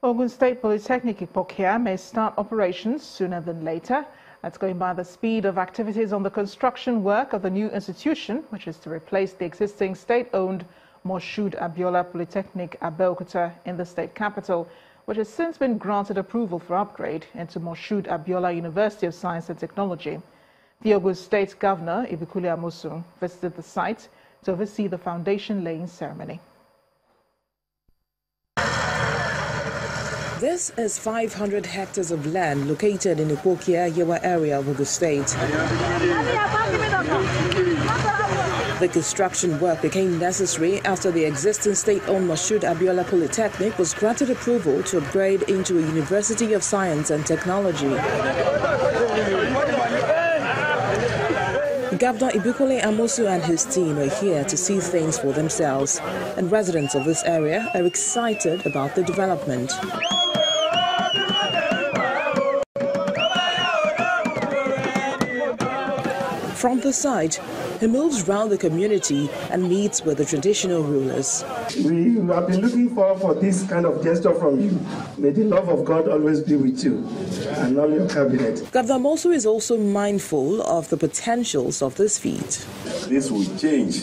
Ogun State Polytechnic Ipokia may start operations sooner than later. That's going by the speed of activities on the construction work of the new institution, which is to replace the existing state-owned Moshood Abiola Polytechnic Abeokuta in the state capital, which has since been granted approval for upgrade into Moshood Abiola University of Science and Technology. The Ogun State Governor, Ibikule Amosu, visited the site to oversee the foundation laying ceremony. This is 500 hectares of land located in the Ipokia Yewa area of Ogun State. The construction work became necessary after the existing state-owned Moshood Abiola Polytechnic was granted approval to upgrade into a University of Science and Technology. Governor Ibikule Amosu and his team are here to see things for themselves, and residents of this area are excited about the development. From the site, he moves around the community and meets with the traditional rulers. We have been looking for this kind of gesture from you. May the love of God always be with you and all your cabinet. Governor Amosu is also mindful of the potentials of this feat. This will change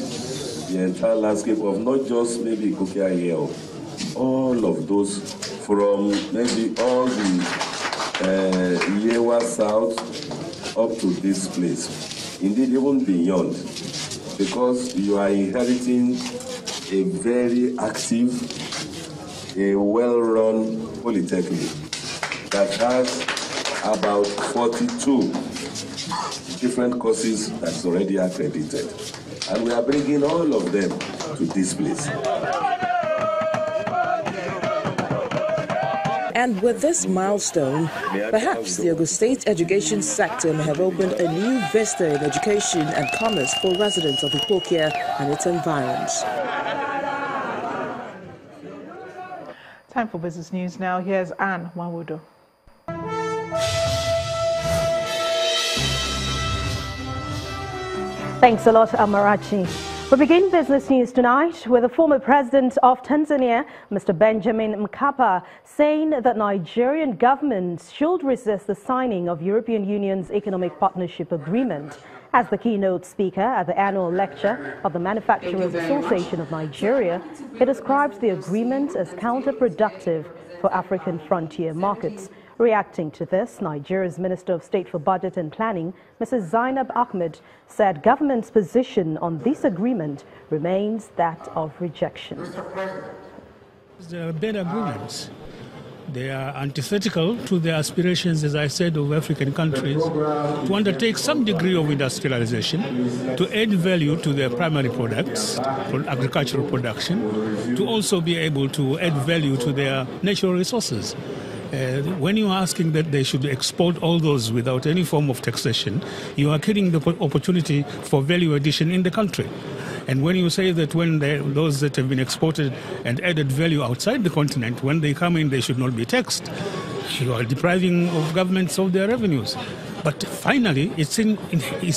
the entire landscape of not just maybe Ipokia here, all of those from maybe all the Yewa South up to this place. Indeed, even beyond, because you are inheriting a very active, a well-run polytechnic that has about 42 different courses that's already accredited. And we are bringing all of them to this place. And with this milestone, perhaps the Ogun State education sector may have opened a new vista in education and commerce for residents of Ipokia and its environs. Time for business news now. Here's Anne Wawodo. Thanks a lot, Amarachi. We begin business news tonight with the former president of Tanzania, Mr. Benjamin Mkapa, saying that Nigerian government should resist the signing of European Union's Economic Partnership Agreement. As the keynote speaker at the annual lecture of the Manufacturers Association of Nigeria, he describes the agreement as counterproductive for African frontier markets. Reacting to this, Nigeria's Minister of State for Budget and Planning, Mrs. Zainab Ahmed, said government's position on this agreement remains that of rejection. There are bad agreements. They are antithetical to the aspirations, as I said, of African countries to undertake some degree of industrialization, to add value to their primary products, agricultural production, to also be able to add value to their natural resources. When you're asking that they should export all those without any form of taxation, you are killing the opportunity for value addition in the country. And when you say that when those that have been exported and added value outside the continent, when they come in, they should not be taxed, you are depriving of governments of their revenues. But finally, it's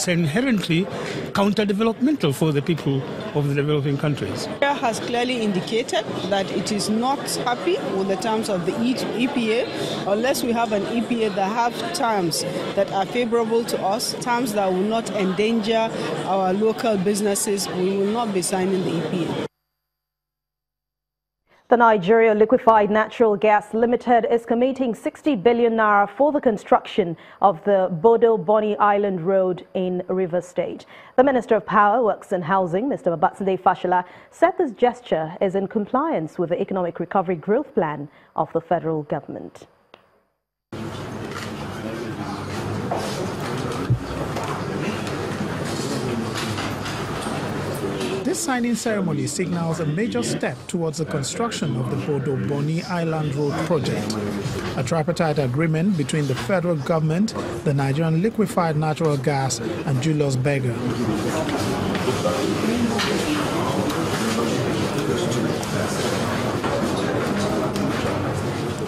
inherently counter-developmental for the people of the developing countries. Nigeria has clearly indicated that it is not happy with the terms of the EPA unless we have an EPA that have terms that are favorable to us, terms that will not endanger our local businesses. We will not be signing the EPA. The Nigeria Liquefied Natural Gas Limited is committing 60 billion naira for the construction of the Bodo-Bonny Island Road in Rivers State. The Minister of Power, Works and Housing, Mr. Babatunde Fashola, said this gesture is in compliance with the Economic Recovery Growth Plan of the federal government. This signing ceremony signals a major step towards the construction of the Bodo-Bonny Island Road project, a tripartite agreement between the federal government, the Nigerian Liquefied Natural Gas, and Julius Berger.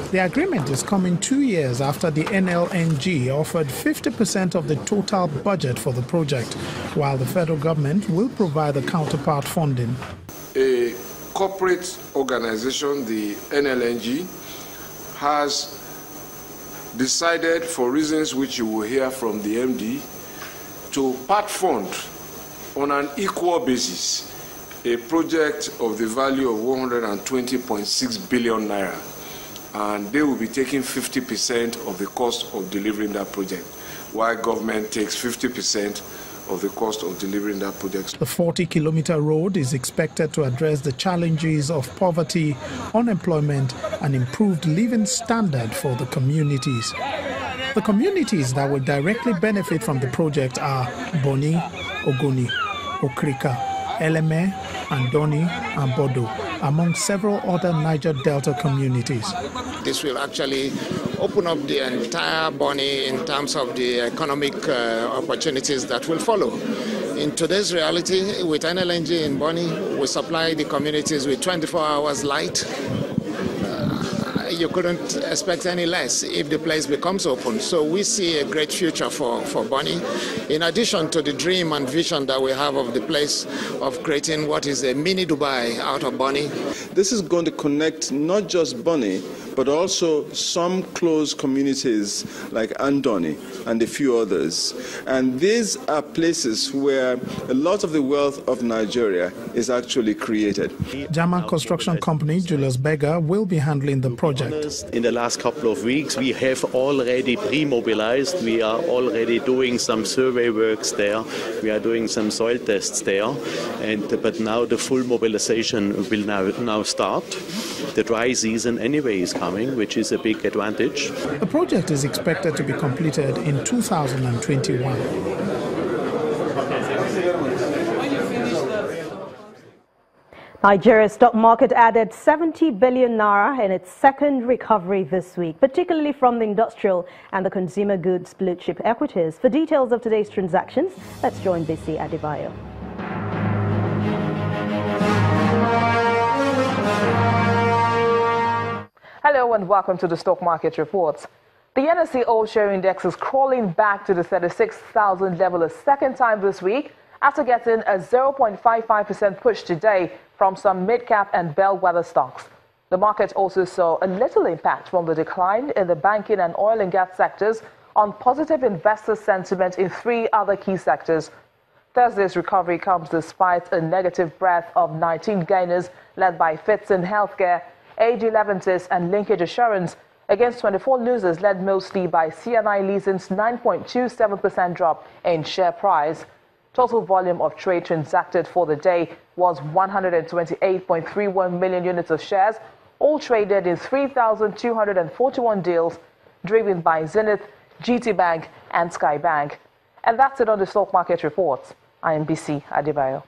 The agreement is coming 2 years after the NLNG offered 50% of the total budget for the project, while the federal government will provide the counterpart funding. A corporate organization, the NLNG, has decided, for reasons which you will hear from the MD, to part fund on an equal basis a project of the value of 120.6 billion naira, and they will be taking 50% of the cost of delivering that project, while government takes 50% of the cost of delivering that project. The 40-kilometer road is expected to address the challenges of poverty, unemployment, and improved living standard for the communities. The communities that will directly benefit from the project are Bony, Ogoni, Okrika, Eleme, Andoni, and Bodo, among several other Niger Delta communities. This will actually open up the entire Bony in terms of the economic opportunities that will follow. In today's reality, with NLNG in Bony, we supply the communities with 24 hours light. You couldn't expect any less if the place becomes open. So we see a great future for Bony, in addition to the dream and vision that we have of the place of creating what is a mini Dubai out of Bony. This is going to connect not just Bony, but also some close communities like Andoni and a few others. And these are places where a lot of the wealth of Nigeria is actually created. German construction company Julius Berger will be handling the project. In the last couple of weeks, we have already pre-mobilized. We are already doing some survey works there. We are doing some soil tests there. But now the full mobilization will now start. The dry season anyway is coming, which is a big advantage. The project is expected to be completed in 2021. Nigeria's stock market added 70 billion naira in its second recovery this week, particularly from the industrial and the consumer goods blue chip equities. For details of today's transactions, let's join BC Adebayo. Hello and welcome to the stock market reports. The NSE All-Share Index is crawling back to the 36,000 level a second time this week after getting a 0.55% push today from some mid-cap and bellwether stocks. The market also saw a little impact from the decline in the banking and oil and gas sectors on positive investor sentiment in three other key sectors. Thursday's recovery comes despite a negative breath of 19 gainers led by Fitz in Healthcare, AG Leventis and Linkage Assurance, against 24 losers led mostly by CNI Leasing's 9.27% drop in share price. Total volume of trade transacted for the day was 128.31 million units of shares, all traded in 3,241 deals, driven by Zenith, GT Bank and Sky Bank. And that's it on the stock market reports. I am BC Adebayo.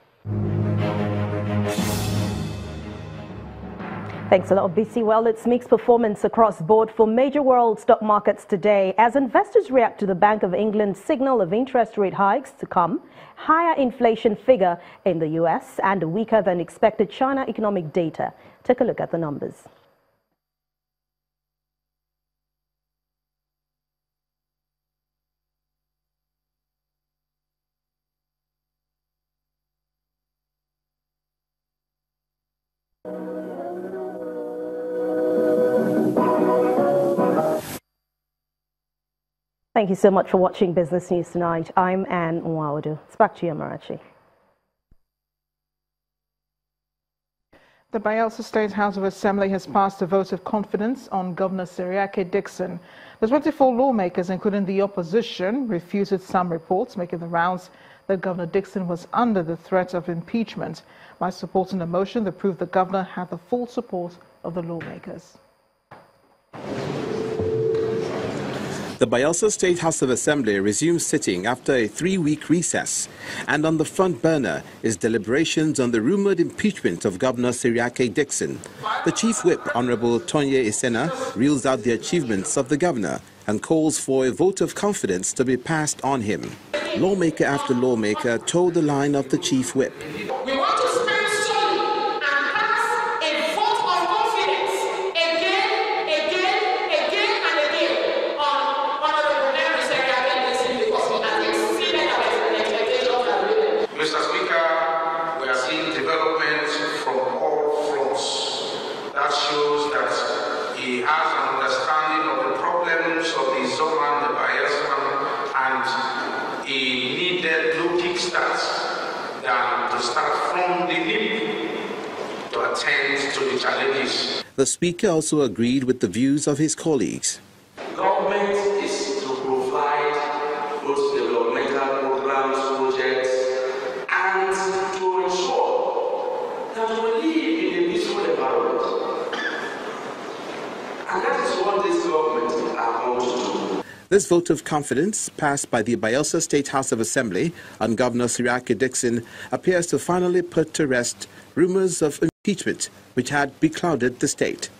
Thanks a lot, BC. Well, it's mixed performance across the board for major world stock markets today as investors react to the Bank of England's signal of interest rate hikes to come, higher inflation figure in the US, and weaker than expected China economic data. Take a look at the numbers. Thank you so much for watching Business News Tonight. I'm Anne Nwaudu. It's back to you, Marachi. The Bayelsa State House of Assembly has passed a vote of confidence on Governor Seriake Dickson. The 24 lawmakers, including the opposition, refuted some reports making the rounds that Governor Dickson was under the threat of impeachment. By supporting a motion that proved the governor had the full support of the lawmakers. The Bayelsa State House of Assembly resumes sitting after a 3-week recess, and on the front burner is deliberations on the rumored impeachment of Governor Seriake Dickson. The Chief Whip, Honorable Tonye Isena, reels out the achievements of the governor and calls for a vote of confidence to be passed on him. Lawmaker after lawmaker toed the line of the Chief Whip. We want to stand solid and pass a vote of confidence again on Honorable Governor Seriake Dickson because he has exceeded our expectations. Mr. Speaker, we are seeing developments from all fronts that shows that he has an understanding understanding of the problems of the Zoma and the Bayelsa, and a needed no kickstart than to start from the beginning to attend to the challenges. The Speaker also agreed with the views of his colleagues. Government is to provide both developmental programs, projects, and to ensure that we live in a peaceful environment. And that is what this government are going to do. This vote of confidence, passed by the Bayelsa State House of Assembly on Governor Siriake Dixon, appears to finally put to rest rumors of impeachment which had beclouded the state.